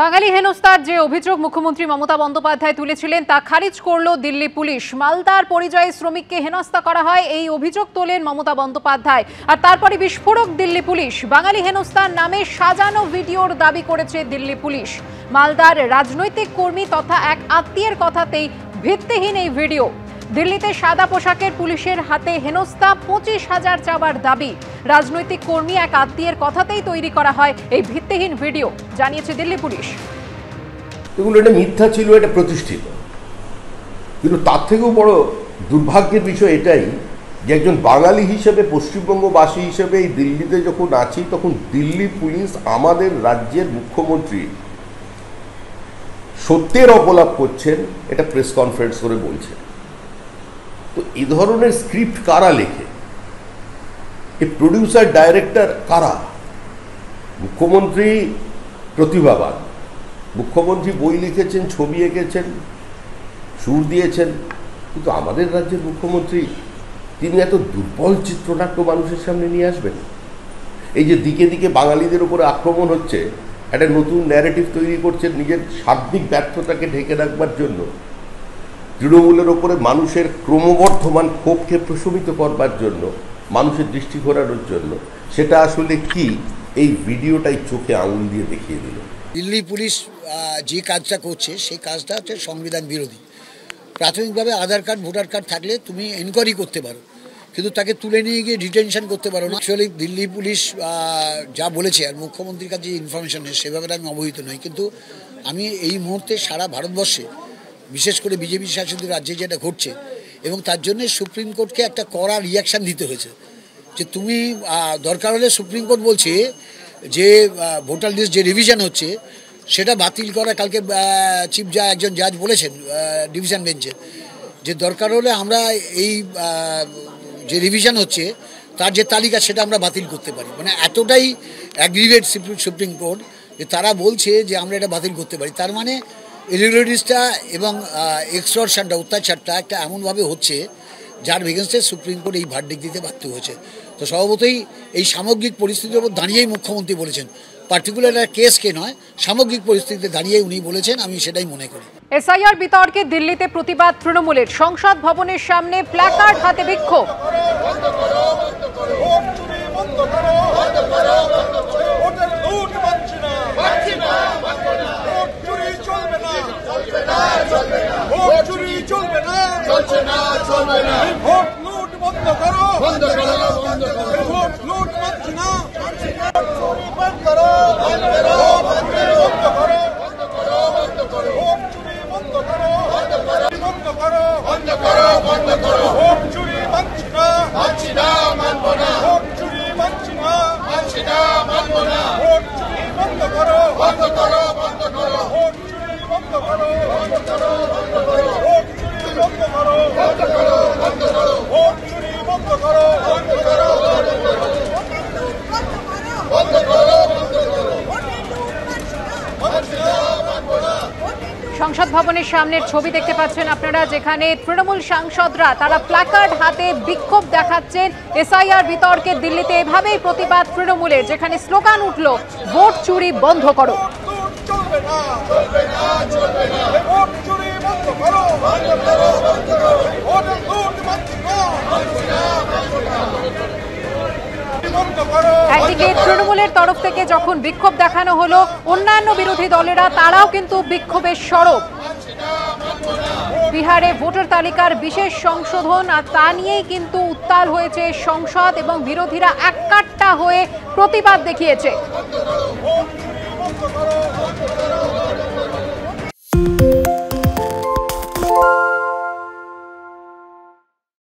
বাঙালি হেনস্থার যে অভিযোগ মুখ্যমন্ত্রী মমতা বন্দ্যোপাধ্যায় তুলেছিলেন তা খারিজ করল দিল্লি পুলিশ। মালদার পরিযায়ী শ্রমিককে হেনস্থা করা হয় এই অভিযোগ তোলেন মমতা বন্দ্যোপাধ্যায়। আর তারপরে বিস্ফোরক দিল্লি পুলিশ। বাঙালি হেনস্থার নামে সাজানো ভিডিওর দাবি করেছে দিল্লি পুলিশ। মালদার রাজনৈতিক কর্মী তথা এক আত্মীয়ের কথাতেই ভিত্তিহীন এই ভিডিও। দিল্লিতে সাদা পোশাকের পুলিশের হাতে হেনস্থা 25,000 চাওয়ার দাবি। রাজনৈতিক কর্মী এক আত্মীয়ের কথাতেই তৈরি করা হয় এই ভিত্তিহীন ভিডিও, জানিয়েছে দিল্লি পুলিশ। এগুলো এটা মিথ্যা ছিল, এটা প্রতিষ্ঠিত। কিন্তু তার থেকেও বড় দুর্ভাগ্যের বিষয় এটাই যে একজন বাঙালি হিসেবে, পশ্চিমবঙ্গবাসী হিসেবে এই দিল্লিতে যখন আছি, তখন দিল্লি পুলিশ আমাদের রাজ্যের মুখ্যমন্ত্রী সত্যের অপলাপ করছেন, এটা প্রেস কনফারেন্স করে বলছেন। তো এই ধরনের স্ক্রিপ্ট কারা লেখে? এই প্রডিউসার ডাইরেক্টর কারা? মুখ্যমন্ত্রী প্রতিভাবান, মুখ্যমন্ত্রী বই লিখেছেন, ছবি এঁকেছেন, সুর দিয়েছেন, কিন্তু আমাদের রাজ্যের মুখ্যমন্ত্রী তিনি এত দুর্বল চিত্রনাট্য মানুষের সামনে নিয়ে আসবেন? এই যে দিকে দিকে বাঙালিদের উপরে আক্রমণ হচ্ছে, একটা নতুন ন্যারেটিভ তৈরি করছেন নিজের সার্বিক ব্যর্থতাকে ঢেকে রাখবার জন্য, তৃণমূলের ওপরে মানুষের ক্রমবর্ধমান ক্ষোভকে প্রশমিত করবার জন্য, মানুষের দৃষ্টি ঘোরানোর জন্য। সেটা আসলে কি, এই ভিডিওটাই চোখে আঙুল দিয়ে দেখিয়ে দিল। দিল্লি পুলিশ যে কাজটা করছে সেই কাজটা হচ্ছে সংবিধান বিরোধী। প্রাথমিকভাবে আধার কার্ড, ভোটার কার্ড থাকলে তুমি এনকোয়ারি করতে পারো, কিন্তু তাকে তুলে নিয়ে গিয়ে ডিটেনশন করতে পারো না। অ্যাকচুয়ালি দিল্লি পুলিশ যা বলেছে, আর মুখ্যমন্ত্রীর কাছে যে ইনফরমেশন সেভাবে আমি অবহিত নই, কিন্তু আমি এই মুহূর্তে সারা ভারতবর্ষে, বিশেষ করে বিজেপি শাসিত রাজ্যে যেটা ঘটছে, এবং তার জন্য সুপ্রিম কোর্টকে একটা কড়া রিয়াকশান দিতে হয়েছে যে তুমি দরকার হলে, সুপ্রিম কোর্ট বলছে যে ভোটার লিস্ট যে রিভিশন হচ্ছে সেটা বাতিল করা। কালকে চিফ একজন জাজ বলেছেন ডিভিশন বেঞ্চে যে দরকার হলে আমরা এই যে রিভিশন হচ্ছে তার যে তালিকা সেটা আমরা বাতিল করতে পারি। মানে এতটাই অ্যাগ্রিভেট সুপ্রিম কোর্ট যে তারা বলছে যে আমরা এটা বাতিল করতে পারি। তার মানে ইরেগুলারিটিসটা এবং এক্সটর্শনটা, অত্যাচারটা একটা এমনভাবে হচ্ছে যার এগেইনস্টে সুপ্রিম কোর্ট এই ভার্ডিক্ট দিতে বাধ্য হয়েছে। তো স্বভাবতই এই সামগ্রিক পরিস্থিতির উপর দাঁড়িয়েই মুখ্যমন্ত্রী বলেছেন, পার্টিকুলার কেসকে নয়, সামগ্রিক পরিস্থিতিতে দাঁড়িয়ে উনি বলেছেন, আমি সেটাই মনে করি। এসআইআর বিতর্কে দিল্লিতে প্রতিবাদ তৃণমূলের। সংসদ ভবনের সামনে প্ল্যাকার্ড হাতে বিক্ষোভ। সংসদ ভবনের সামনের ছবি দেখতে পাচ্ছেন আপনারা, যেখানে তৃণমূল সাংসদরা তারা প্ল্যাকার্ড হাতে বিক্ষোভ দেখাচ্ছেন। এসআইআর বিতর্কে দিল্লিতে এভাবেই প্রতিবাদ তৃণমূলের, যেখানে স্লোগান উঠল, ভোট চুরি বন্ধ করো। একদিকে তৃণমূলের তরফ থেকে যখন বিক্ষোভ দেখানো হলো, অন্যান্য বিরোধী দলেরা তারাও কিন্তু বিক্ষোভের সরব। বিহারে ভোটার তালিকার বিশেষ সংশোধন, আর তা নিয়েই কিন্তু উত্তাল হয়েছে সংসদ, এবং বিরোধীরা এককাট্টা হয়ে প্রতিবাদ দেখিয়েছে।